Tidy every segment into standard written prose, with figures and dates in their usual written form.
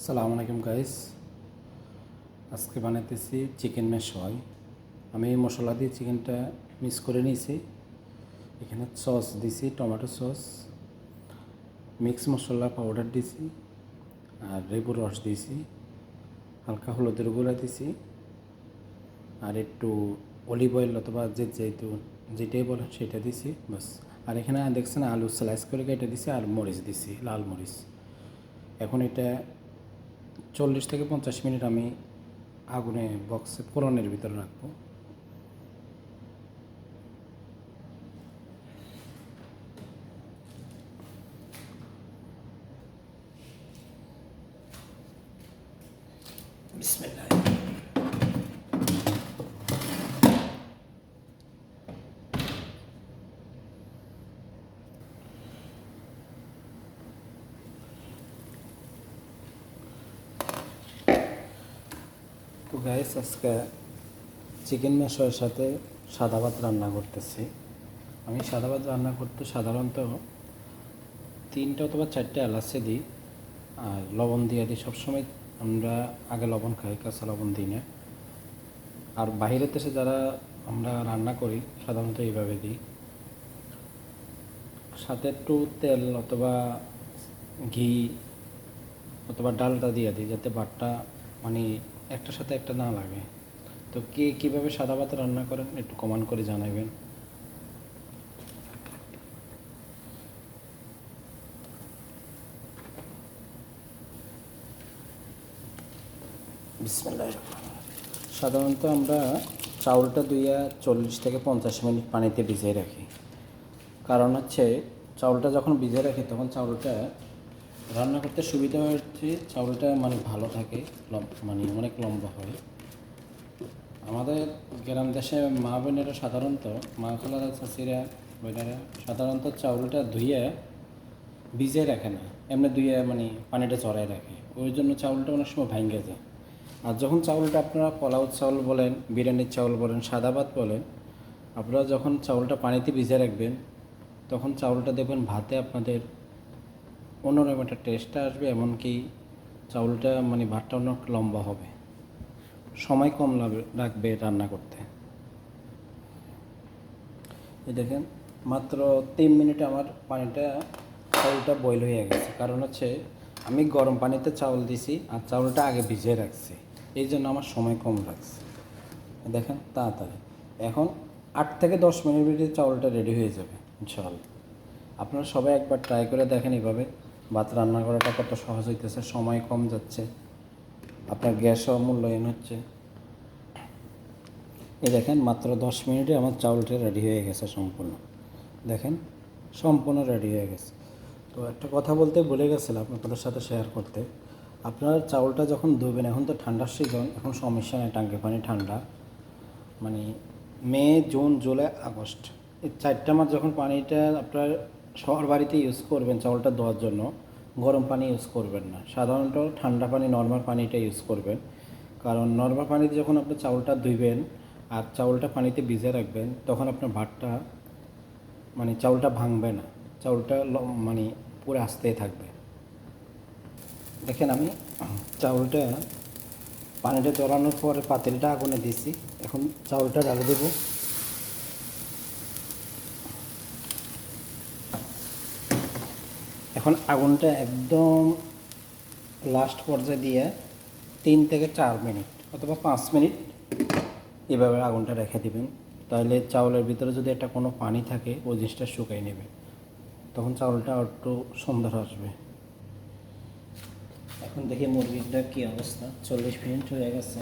আসসালামু আলাইকুম গাইস। আজকে বানাইতেছি চিকেন মেশওয়াই। আমি এই মশলা দিয়ে চিকেনটা মিক্স করে নিয়েছি। এখানে সস দিছি, টমেটো সস, মিক্স মশলা পাউডার দিছি, আর লেবুর রস দিয়েছি, হালকা হলুদের গুঁড়া দিছি, আর একটু অলিভ অয়েল অথবা জৈতুন যেটাই বলেন সেটা দিছি বাস। আর এখানে দেখছেন আলু স্লাইস করে কেটে দিছি আর মরিচ দিছি, লাল মরিচ। এখন এটা 40 থেকে 50 মিনিট আমি আগুনে বক্সে ফোড়নের ভিতরে রাখবো। বিসমিল্লাহ। তো গাইস, আজকে চিকেন মেশোয়ের সাথে সাদা ভাত রান্না করতেছি। আমি সাদা ভাত রান্না করতে সাধারণত 3টা অথবা 4টে এলাচি দিই, আর লবণ দিয়ে দিই। সবসময় আমরা আগে লবণ খাই, কাঁচা লবণ দিই না। আর বাইরের দেশে যারা আমরা রান্না করি সাধারণত এইভাবে দিই। সাথে একটু তেল অথবা ঘি অথবা ডালটা দিয়ে দিই, যাতে ভাতটা মানে একটার সাথে একটা না লাগে। তো কে কীভাবে সাদা ভাত রান্না করেন একটু কমেন্ট করে জানাবেন। বিসমিল্লাহ। সাধারণত আমরা চাউলটা ধুইয়া 40 থেকে 50 মিনিট পানিতে ভিজিয়ে রাখি। কারণ হচ্ছে চাউলটা যখন ভিজিয়ে রাখি তখন চাউলটা রান্না করতে সুবিধা হচ্ছে, চাউলটা মানে ভালো থাকে, মানে অনেক লম্বা হয়। আমাদের গ্রাম দেশে মা বোনেরা সাধারণত, মা খালারা চাষিরা বোনেরা সাধারণত চাউলটা ধুইয়ে ভিজিয়ে রাখে না, এমনি ধুইয়ে মানে পানিটা চড়াই রাখে। ওই জন্য চাউলটা অনেক সময় ভাঙে যায়। আর যখন চাউলটা আপনারা পোলাও চাউল বলেন, বিরিয়ানির চাউল বলেন, সাদা ভাত বলেন, আপনারা যখন চাউলটা পানিতে ভিজিয়ে রাখবেন তখন চাউলটা দেখবেন ভাতে আপনাদের অন্যরকম একটা টেস্টটা আসবে। এমনকি চাউলটা মানে ভাতটা অনেক লম্বা হবে, সময় কম লাগবে রান্না করতে। এই দেখেন মাত্র 3 মিনিটে আমার চাউলটা বয়েল হয়ে গেছে। কারণ হচ্ছে আমি গরম পানিতে চাউল দিছি আর চাউলটা আগে ভিজিয়ে রাখছি, এই জন্য আমার সময় কম লাগছে। দেখেন তাড়াতাড়ি এখন 8 থেকে 10 মিনিটে চাউলটা রেডি হয়ে যাবে ইনশাআল্লাহ। আপনারা সবাই একবার ট্রাই করে দেখেন এইভাবে ভাত রান্না করাটা কত সহজ হইতেছে, সময় কম যাচ্ছে, আপনার গ্যাসও মূল্যায়ন হচ্ছে। এই দেখেন মাত্র 10 মিনিটে আমার চাউলটা রেডি হয়ে গেছে সম্পূর্ণ। দেখেন সম্পূর্ণ রেডি হয়ে গেছে। তো একটা কথা বলতে ভুলে গেছিলাম আপনাদের সাথে শেয়ার করতে। আপনার চাউলটা যখন ধুবেন, এখন তো ঠান্ডার সিজন, এখন সমস্যা নেই, টাঙ্কি পানি ঠান্ডা, মানে মে, জুন, জুলাই, আগস্ট এই 4টা মাস যখন পানিটা আপনার শহর বাড়িতে ইউজ করবেন চাউলটা ধোয়ার জন্য, গরম পানি ইউজ করবেন না, সাধারণত ঠান্ডা পানি নর্মাল পানিটা ইউজ করবেন। কারণ নর্মাল পানিতে যখন আপনি চাউলটা ধুইবেন আর চাউলটা পানিতে ভিজে রাখবেন তখন আপনার ভাতটা মানে চাউলটা ভাঙবে না, চাউলটা মানে পুরো আস্তেই থাকবে। দেখেন আমি চাউলটা পানিটা জ্বলানোর পরে পাতিলটা আগুনে দিছি, এখন চাউলটা ঢালে দেবো। এখন আগুনটা একদম লাস্ট পর্যায়ে দিয়ে 3 থেকে 4 মিনিট অথবা 5 মিনিট এভাবে আগুনটা রেখে দিবেন। তাহলে চাউলের ভিতরে যদি একটা কোনো পানি থাকে ওই জিনিসটা শুকিয়ে নেবে, তখন চাউলটা একটু সুন্দর আসবে। এখন দেখি মুরগিটা কী অবস্থা, 40 মিনিট হয়ে গেছে।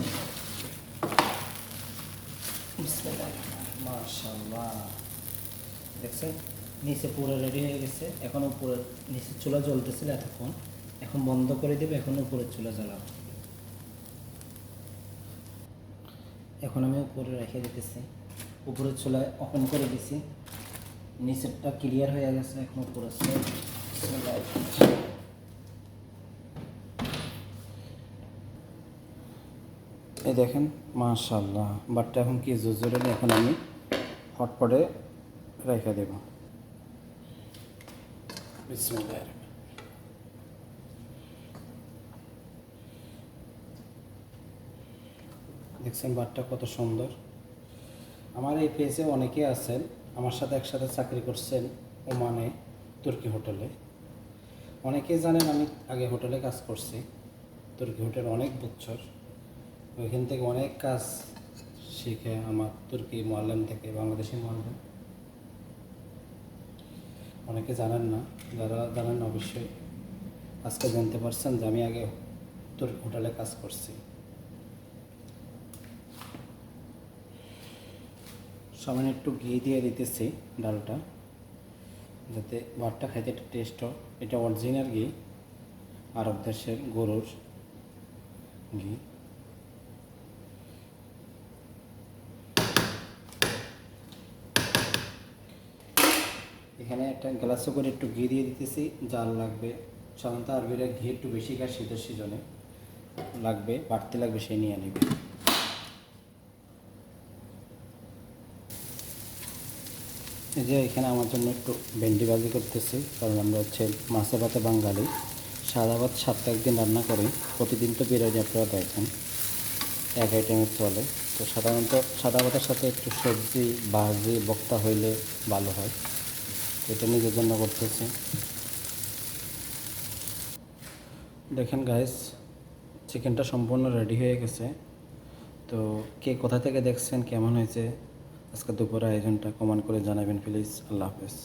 মাশাআল্লাহ, দেখছেন নিচে পুরো রেডি হয়ে গেছে। এখন উপরে নিচে চুলা জ্বলতেছিল এতক্ষণ, এখন বন্ধ করে দেবে, এখন উপরে চুলা জ্বালাবো। এখন আমি উপরে রেখে দিতেছি, উপরের চুলায় ওপেন করে দিছি, নিচেরটা ক্লিয়ার হয়ে গেছে। এখন উপরে এই দেখেন মাশাআল্লাহ, বাটটা এখন কি জোরে, এখন আমি হটপটে রেখে দেব। বিসমিল্লাহ। দেখছেন বারটা কত সুন্দর। আমার এই পেজে অনেকে আছেন আমার সাথে একসাথে চাকরি করছেন ওমানে, তুর্কি হোটেলে। অনেকেই জানেন আমি আগে হোটেলে কাজ করছি, তুর্কি হোটেল অনেক বছর। ওইখান থেকে অনেক কাজ শিখে আমার তুর্কি মোয়াল্লেম থেকে বাংলাদেশি মোয়াল্লেম। অনেকে জানেন না, যারা জানেন না অবশ্যই আজকে জানতে পারছেন যে আমি আগে তুর্কি হোটেলে কাজ করছি। সামান্য একটু ঘি দিয়ে দিতেছি ডালটা, যাতে ভাতটা খাইতে একটু টেস্ট হয়। এটা অরিজিনাল ঘি, আরব দেশের গরুর ঘি। এখানে একটা গ্লাসে করে একটু ঘি দিয়ে দিতেছি, জাল লাগবে। সাধারণত আরবিরা ঘি একটু বেশি খায় শীতের সিজনে, লাগবে বাড়তি লাগবে সেই নিয়ে নেবে। এই যে এখানে আমার জন্য একটু ভেন্ডি ভাজি করতেছি, কারণ আমরা হচ্ছে মাছে ভাতে বাঙালি, সাদা ভাত সপ্তাহে একদিন রান্না করি, প্রতিদিন তো বিরিয়ানি আপনারা দেখেন এক আইটেমের চলে। তো সাধারণত সাদা ভাতের সাথে একটু সবজি ভাজি বক্তা হইলে ভালো হয়, এটা নিজের জন্য করতেছি। দেখেন গাইস, চিকেনটা সম্পূর্ণ রেডি হয়ে গেছে। তো কে কোথা থেকে দেখছেন, কেমন হয়েছে আজকে দুপুরের আয়োজনটা কমেন্ট করে জানাবেন প্লিজ। আল্লাহ হাফেজ।